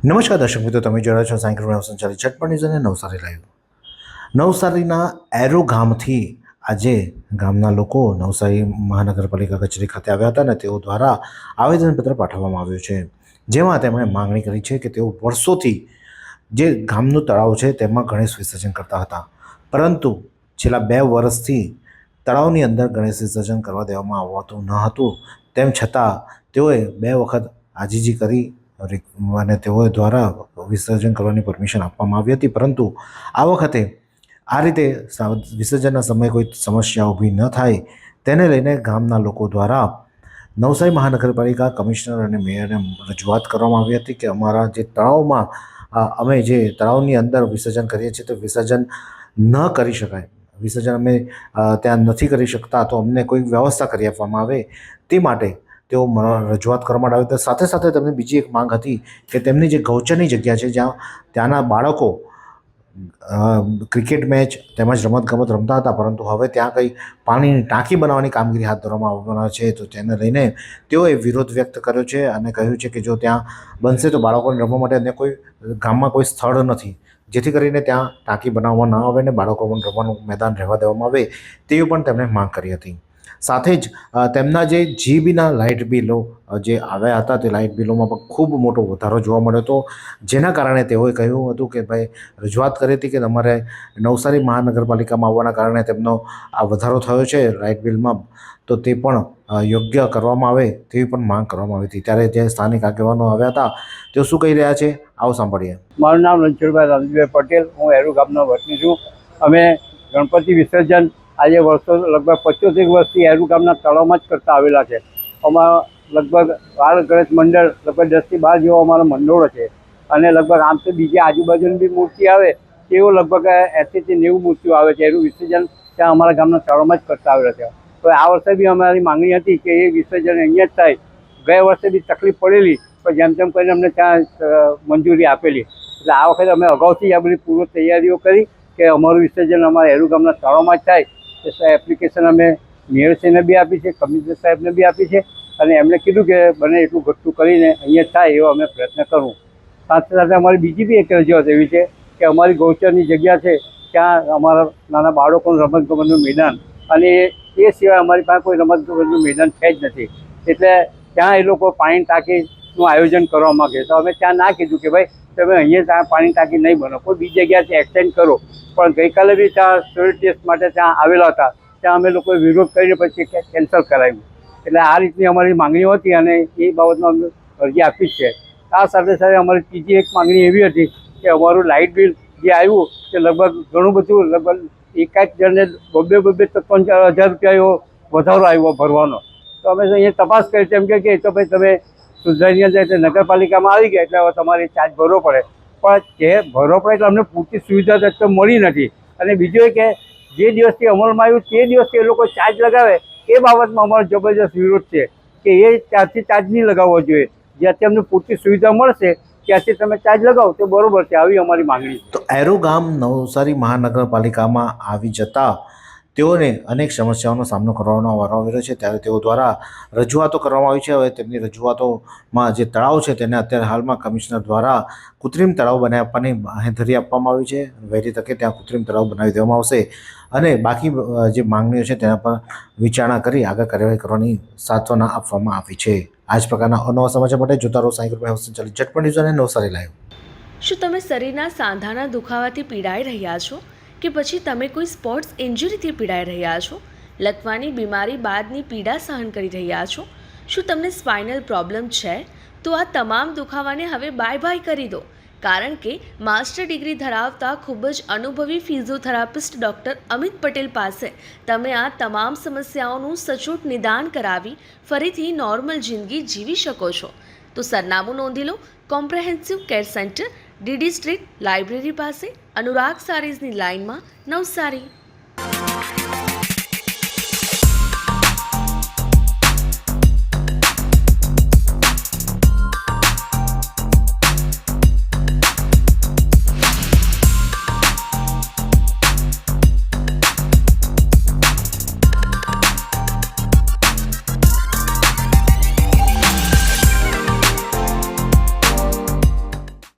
નમસ્કાર દર્શક મિત્રો, તમે જોઈ રહ્યા છો સાયકલ સંચાલિત ઝટપટ ન્યૂઝ અને નવસારી લાઈવ. નવસારીના એરો ગામથી આજે ગામના લોકો નવસારી મહાનગરપાલિકા કચેરી ખાતે આવ્યા હતા અને તેઓ દ્વારા આવેદનપત્ર પાઠવવામાં આવ્યું છે, જેમાં તેમણે માંગણી કરી છે કે તેઓ વર્ષોથી જે ગામનું તળાવ છે તેમાં ગણેશ વિસર્જન કરતા હતા, પરંતુ છેલ્લા 2 વર્ષથી તળાવની અંદર ગણેશ વિસર્જન કરવા દેવામાં આવતું ન હતું. તેમ છતાં તેઓએ 2 વખત આજીજી કરી અને તેઓ દ્વારા વિસર્જન કરવાની પરમિશન આપવામાં આવી હતી, પરંતુ આ વખતે આ રીતે વિસર્જનના સમયે કોઈ સમસ્યા ઊભી ન થાય તેને લઈને ગામના લોકો દ્વારા નવસારી મહાનગરપાલિકા કમિશનર અને મેયરને રજૂઆત કરવામાં આવી હતી કે અમારા જે તળાવમાં અમે જે તળાવની અંદર વિસર્જન કરીએ છીએ તો વિસર્જન ન કરી શકાય, વિસર્જન અમે ત્યાં નથી કરી શકતા, તો અમને કોઈ વ્યવસ્થા કરી આપવામાં આવે તે માટે તેઓ રજૂઆત કરવા માટે આવ્યા હતા. સાથે સાથે તેમની બીજી એક માંગ હતી કે તેમની જે ગૌચરની જગ્યા છે જ્યાં ત્યાંના બાળકો ક્રિકેટ મેચ તેમજ રમતગમત રમતા હતા, પરંતુ હવે ત્યાં કંઈ પાણીની ટાંકી બનાવવાની કામગીરી હાથ ધરવામાં આવવાના છે, તો તેને લઈને તેઓએ વિરોધ વ્યક્ત કર્યો છે અને કહ્યું છે કે જો ત્યાં બનશે તો બાળકોને રમવા માટે અન્ય કોઈ ગામમાં કોઈ સ્થળ નથી, જેથી કરીને ત્યાં ટાંકી બનાવવામાં ન આવે અને બાળકો પણ રમવાનું મેદાન રહેવા દેવામાં આવે તેવી પણ તેમણે માંગ કરી હતી. સાથે જ તેમના જે જીબીના લાઇટ બિલો જે આવ્યા હતા તે લાઇટ બિલોમાં પણ ખૂબ મોટો વધારો જોવા મળ્યો હતો, જેના કારણે તેઓએ કહ્યું હતું કે ભાઈ રજૂઆત કરી હતી કે તમારે નવસારી મહાનગરપાલિકામાં આવવાના કારણે તેમનો આ વધારો થયો છે લાઇટ બિલમાં, તો તે પણ યોગ્ય કરવામાં આવે તેવી પણ માંગ કરવામાં આવી હતી. ત્યારે જે સ્થાનિક આગેવાનો આવ્યા હતા તેઓ શું કહી રહ્યા છે આવો સાંભળીએ. મારું નામ રણછોડભાઈ રામજીભાઈ પટેલ, હું એરુ ગામનો વતની છું. અમે ગણપતિ વિસર્જન આજે વર્ષો લગભગ 75 વર્ષથી એરુ ગામના તળાવમાં જ કરતા આવેલા છે. અમારા લગભગ બાળ ગણેશ મંડળ લગભગ 10 થી 12 જેવા અમારા મંડળો છે, અને લગભગ આમ તો બીજી આજુબાજુની બી મૂર્તિ આવે તેઓ લગભગ 80 થી 90 મૂર્તિઓ આવે છે. એનું વિસર્જન ત્યાં અમારા ગામના તળાવમાં જ કરતા આવેલા છે. તો આ વર્ષે બી અમારી માંગણી હતી કે એ વિસર્જન અહીંયા જ થાય. ગયા વર્ષે બી તકલીફ પડેલી, પણ જેમ તેમ કરીને અમને ત્યાં મંજૂરી આપેલી, એટલે આ વખતે અમે અગાઉથી આ બધી પૂર્વ તૈયારીઓ કરી કે અમારું વિસર્જન અમારા એરુ ગામના તળાવમાં જ થાય. એ એપ્લિકેશન અમે મેયરશ્રીને બી આપી છે, કમિશનર સાહેબને બી આપી છે, અને એમણે કીધું કે બને એટલું ઘટતું કરીને અહીંયા થાય એવો અમે પ્રયત્ન કરવું. સાથે સાથે અમારી બીજી બી એક રજૂઆત એવી છે કે અમારી ગૌચરની જગ્યા છે ત્યાં અમારા નાના બાળકોનું રમતગમતનું મેદાન, અને એ સિવાય અમારી પાસે કોઈ રમતગમતનું મેદાન છે જ નથી, એટલે ત્યાં એ લોકો પાણી ટાંકીનું આયોજન કરવા માગે. તો અમે ત્યાં ના કીધું કે ભાઈ તમે અહીંયા ત્યાં પાણી ટાંકી નહીં બનો, કોઈ બીજી જગ્યાથી એક્સટેન્ડ કરો. પણ ગઈકાલે બી ત્યાં સોઇલ ટેસ્ટ માટે ત્યાં આવેલા હતા, ત્યાં અમે લોકોએ વિરોધ કરીને પછી કેન્સલ કરાવ્યું. એટલે આ રીતની અમારી માંગણીઓ હતી અને એ બાબતમાં અમે અરજી આપી છે. આ સાથે સાથે અમારી ત્રીજી એક માંગણી એવી હતી કે અમારું લાઇટ બિલ જે આવ્યું તે લગભગ ઘણું બધું, લગભગ એકાદ જણને 2,000 રૂપિયા એવો વધારો આવ્યો ભરવાનો. તો અમે અહીંયા તપાસ કરી તેમ કે તો ભાઈ તમે સુધારીને જાય એટલે નગરપાલિકામાં આવી ગયા એટલે હવે તમારે ચાર્જ ભરવો પડે, પણ જે ભરવો પડે એટલે અમને પૂરતી સુવિધા તો મળી નથી. અને બીજું એ કે જે દિવસથી અમલમાં આવ્યું તે દિવસથી એ લોકો ચાર્જ લગાવે એ બાબતમાં અમારો જબરજસ્ત વિરોધ છે કે એ ત્યારથી ચાર્જ નહીં લગાવવો જોઈએ. જ્યાંથી અમને પૂરતી સુવિધા મળશે ત્યાંથી તમે ચાર્જ લગાવો તો બરોબર છે, આવી અમારી માંગણી. તો એરો ગામ નવસારી મહાનગરપાલિકામાં આવી જતા તેઓને અનેક સમસ્યાઓનો સામનો કરવાનો વારો આવ્યો છે, ત્યારે તેઓ દ્વારા રજૂઆતો કરવામાં આવી છે. હવે તેમની રજૂઆતોમાં જે તળાવ છે તેને અત્યારે હાલમાં કમિશનર દ્વારા કૃત્રિમ તળાવ બનાવી આપવાની બાંહેધરી આપવામાં આવી છે. વહેલી તકે ત્યાં કૃત્રિમ તળાવ બનાવી દેવામાં આવશે અને બાકી જે માંગણીઓ છે તેના પર વિચારણા કરી આગળ કાર્યવાહી કરવાની સાંત્વના આપવામાં આવી છે. આ જ પ્રકારના અનવા સમાચાર માટે જોતા રહો સાયકલ સંચાલિત ઝટપટ ન્યૂઝ અને નવસારી લાઈવ. શું તમે શરીરના સાંધાના દુખાવાથી પીડાઈ રહ્યા છો કે પછી તમે કોઈ સ્પોર્ટ્સ ઇન્જરીથી પીડાઈ રહ્યા છો? લકવાની બીમારી બાદની પીડા સહન કરી રહ્યા છો? શું તમને સ્પાઇનલ પ્રોબ્લેમ છે? તો આ તમામ દુખાવાને હવે બાય બાય કરી દો, કારણ કે માસ્ટર ડિગ્રી ધરાવતા ખૂબ જ અનુભવી ફિઝિયોથેરાપિસ્ટ ડૉક્ટર અમિત પટેલ પાસે તમે આ તમામ સમસ્યાઓનું સચોટ નિદાન કરાવી ફરીથી નોર્મલ જિંદગી જીવી શકો છો. તો સરનામું નોંધી લો. Comprehensive care centre, DD street, library પાસે, અનુરાગ સારીઝની લાઇનમાં, નવસારી.